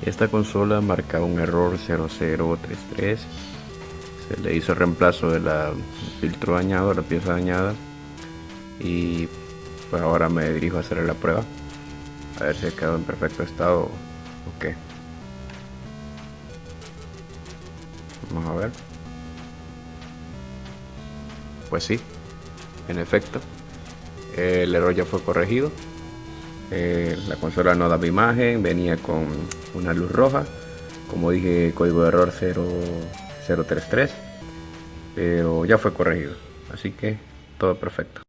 Esta consola marcaba un error 0033. Se le hizo reemplazo de la filtro dañado, la pieza dañada, y pues ahora me dirijo a hacerle la prueba a ver si ha quedado en perfecto estado o qué. Vamos a ver. Pues sí, en efecto, el error ya fue corregido. La consola no daba imagen, venía con una luz roja, como dije, código de error 0033, pero ya fue corregido, así que todo perfecto.